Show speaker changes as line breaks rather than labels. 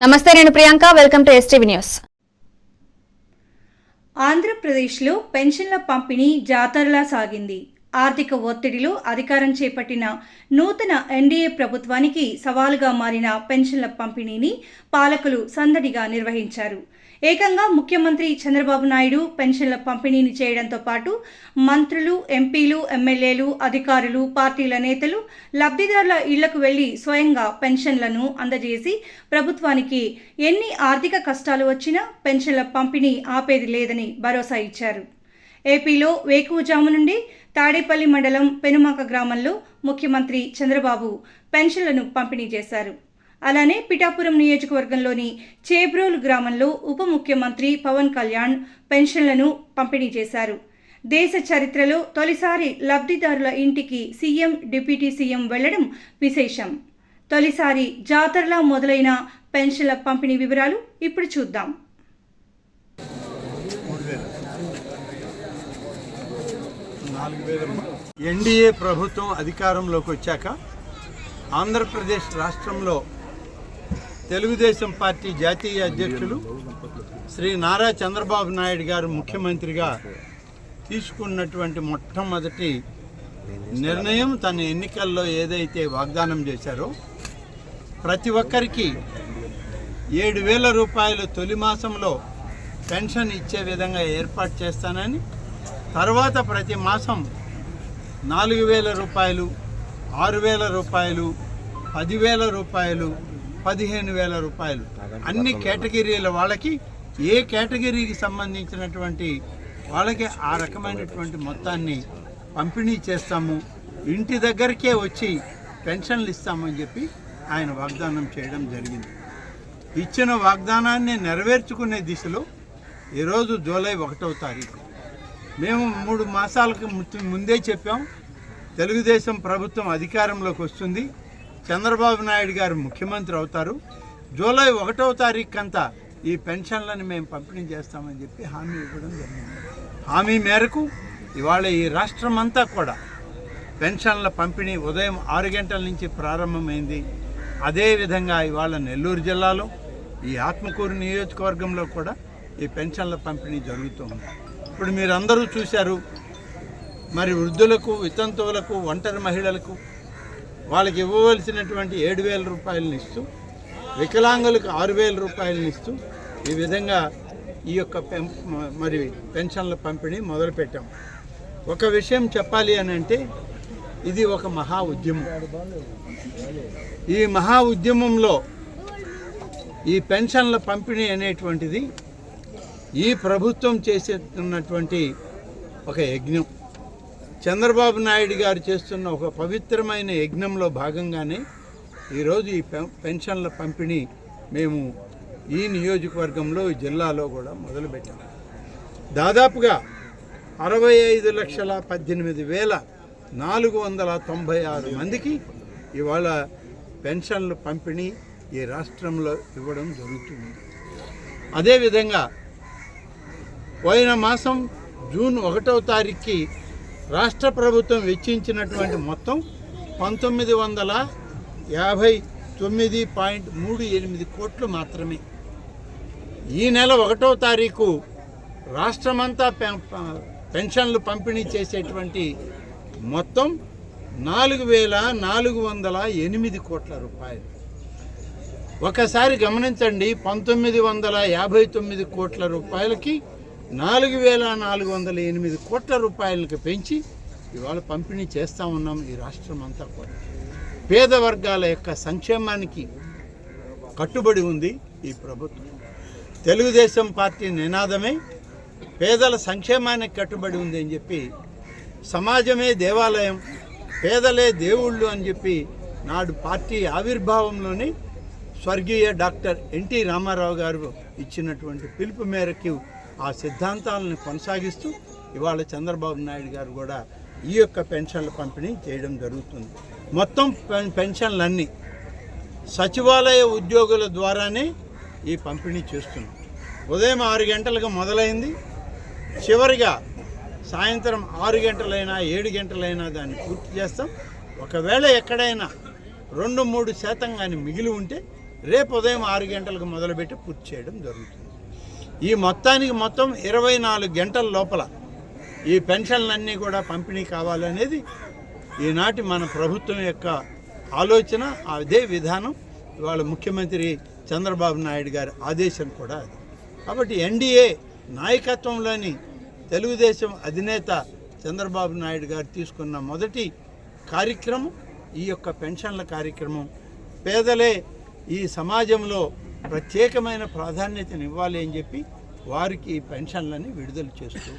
నమస్తే, నేను Priyanka. Welcome to STV news.
ఆంధ్రప్రదేశ్లో పెన్షన్ల పంపిణీ జాతరలా సాగింది. ఆర్థిక ఒత్తిడిలో అధికారం చేపట్టిన నూతన ఎన్డీఏ ప్రభుత్వానికి సవాలుగా మారిన పెన్షన్ల పంపిణీని పాలకులు సందడిగా నిర్వహించారు. ఏకంగా ముఖ్యమంత్రి చంద్రబాబు నాయుడు పెన్షన్ల పంపిణీని చేయడంతో పాటు మంత్రులు, ఎంపీలు, ఎమ్మెల్యేలు, అధికారులు, పార్టీల నేతలు లబ్ధిదారుల ఇళ్లకు వెళ్లి స్వయంగా పెన్షన్లను అందజేసి ప్రభుత్వానికి ఎన్ని ఆర్థిక కష్టాలు వచ్చినా పెన్షన్ల పంపిణీ ఆపేది లేదని భరోసా ఇచ్చారు. ఏపీలో వేకువజాము నుండి తాడేపల్లి మండలం పెనుమాక గ్రామంలో ముఖ్యమంత్రి చంద్రబాబు పెన్షన్లను పంపిణీ చేశారు. అలానే పిఠాపురం నియోజకవర్గంలోని చేబ్రోలు గ్రామంలో ఉప ముఖ్యమంత్రి పవన్ కళ్యాణ్ పెన్షన్లను పంపిణీ చేశారు. దేశ చరిత్రలో తొలిసారి లబ్ధిదారుల ఇంటికి సీఎం, డిప్యూటీ సీఎం వెళ్లడం విశేషం. తొలిసారి జాతరలా మొదలైన పెన్షన్ల పంపిణీ వివరాలు ఇప్పుడు చూద్దాం.
ఎన్డీఏ ప్రభుత్వం అధికారంలోకి వచ్చాక ఆంధ్రప్రదేశ్ రాష్ట్రంలో తెలుగుదేశం పార్టీ జాతీయ అధ్యక్షులు శ్రీ నారా చంద్రబాబు నాయుడు గారు ముఖ్యమంత్రిగా తీసుకున్నటువంటి మొట్టమొదటి నిర్ణయం తన ఎన్నికల్లో ఏదైతే వాగ్దానం చేశారో ప్రతి ఒక్కరికి 7,000 రూపాయలు తొలి మాసంలో పెన్షన్ ఇచ్చే విధంగా ఏర్పాటు చేస్తానని, తర్వాత ప్రతి మాసం 4,000 రూపాయలు, 6,000 రూపాయలు, 10,000 రూపాయలు, 15,000 రూపాయలు అన్ని కేటగిరీల వాళ్ళకి ఏ కేటగిరీకి సంబంధించినటువంటి వాళ్ళకి ఆ రకమైనటువంటి మొత్తాన్ని పంపిణీ చేస్తాము, ఇంటి దగ్గరికే వచ్చి పెన్షన్లు ఇస్తామని చెప్పి ఆయన వాగ్దానం చేయడం జరిగింది. ఇచ్చిన వాగ్దానాన్ని నెరవేర్చుకునే దిశలో ఈరోజు జూలై 1వ తారీఖు మేము 3 మాసాలకు ముందే చెప్పాం, తెలుగుదేశం ప్రభుత్వం అధికారంలోకి వస్తుంది, చంద్రబాబు నాయుడు గారు ముఖ్యమంత్రి అవుతారు, జూలై 1వ తారీఖుకంతా ఈ పెన్షన్లను మేము పంపిణీ చేస్తామని చెప్పి హామీ ఇవ్వడం జరిగింది. హామీ మేరకు ఇవాళ ఈ రాష్ట్రం అంతా కూడా పెన్షన్ల పంపిణీ ఉదయం 6 గంటల నుంచి ప్రారంభమైంది. అదేవిధంగా ఇవాళ నెల్లూరు జిల్లాలో ఈ ఆత్మకూరు నియోజకవర్గంలో కూడా ఈ పెన్షన్ల పంపిణీ జరుగుతుంది. ఇప్పుడు మీరందరూ చూశారు, మరి వృద్ధులకు, వితంతువులకు, ఒంటరి మహిళలకు వాళ్ళకి ఇవ్వవలసినటువంటి 7,000 రూపాయలను ఇస్తూ, వికలాంగులకు 6,000 రూపాయలను ఇస్తూ ఈ విధంగా ఈ యొక్క మరి పెన్షన్ల పంపిణీ మొదలుపెట్టాం. ఒక విషయం చెప్పాలి అని అంటే ఇది ఒక మహా ఉద్యమం. ఈ మహా ఉద్యమంలో ఈ పెన్షన్ల పంపిణీ అనేటువంటిది ఈ ప్రభుత్వం చేసేస్తున్నటువంటి ఒక యజ్ఞం. చంద్రబాబు నాయుడు గారు చేస్తున్న ఒక పవిత్రమైన యజ్ఞంలో భాగంగానే ఈరోజు ఈ పెన్షన్ల పంపిణీ మేము ఈ నియోజకవర్గంలో, ఈ జిల్లాలో కూడా మొదలుపెట్టాము. దాదాపుగా 65,18,496 మందికి ఇవాళ పెన్షన్ల పంపిణీ ఈ రాష్ట్రంలో ఇవ్వడం జరుగుతుంది. అదేవిధంగా పోయిన మాసం జూన్ 1వ తారీఖుకి రాష్ట్ర ప్రభుత్వం వెచ్చించినటువంటి మొత్తం 1959.38 కోట్లు మాత్రమే. ఈ నెల 1వ తారీఖు రాష్ట్రమంతా పెన్షన్లు పంపిణీ చేసేటువంటి మొత్తం 4,408 కోట్ల రూపాయలు. ఒకసారి గమనించండి, 1959 కోట్ల రూపాయలకి 4,408 కోట్ల రూపాయలకు పెంచి ఇవాళ పంపిణీ చేస్తూ ఉన్నాం. ఈ రాష్ట్రం అంతా కూడా పేద వర్గాల యొక్క సంక్షేమానికి కట్టుబడి ఉంది ఈ ప్రభుత్వం. తెలుగుదేశం పార్టీ నినాదమే పేదల సంక్షేమానికి కట్టుబడి ఉంది అని చెప్పి, సమాజమే దేవాలయం, పేదలే దేవుళ్ళు అని చెప్పి నాడు పార్టీ ఆవిర్భావంలోనే స్వర్గీయ డాక్టర్ ఎన్టీ రామారావు గారు ఇచ్చినటువంటి పిలుపు మేరకు ఆ సిద్ధాంతాలను కొనసాగిస్తూ ఇవాళ చంద్రబాబు నాయుడు గారు కూడా ఈ యొక్క పెన్షన్ల పంపిణీ చేయడం జరుగుతుంది. మొత్తం పెన్షన్లన్నీ సచివాలయ ఉద్యోగుల ద్వారానే ఈ పంపిణీ చేస్తున్నాం. ఉదయం 6 గంటలకు మొదలైంది, చివరిగా సాయంత్రం 6 గంటలైనా 7 గంటలైనా దాన్ని పూర్తి చేస్తాం. ఒకవేళ ఎక్కడైనా 2-3% కానీ మిగిలి ఉంటే రేపు ఉదయం 6 గంటలకు మొదలుపెట్టి పూర్తి చేయడం జరుగుతుంది. ఈ మొత్తానికి మొత్తం 24 గంటల లోపల ఈ పెన్షన్లన్నీ కూడా పంపిణీ కావాలనేది ఈనాటి మన ప్రభుత్వం యొక్క ఆలోచన. అదే విధానం ఇవాళ ముఖ్యమంత్రి చంద్రబాబు నాయుడు గారి ఆదేశం కూడా అది. కాబట్టి ఎన్డీఏ నాయకత్వంలోని తెలుగుదేశం అధినేత చంద్రబాబు నాయుడు గారు తీసుకున్న మొదటి కార్యక్రమం ఈ యొక్క పెన్షన్ల కార్యక్రమం. పేదలే ఈ సమాజంలో ప్రత్యేకమైన ప్రాధాన్యతనివ్వాలి అని చెప్పి వారికి ఈ పెన్షన్లని విడుదల చేస్తూ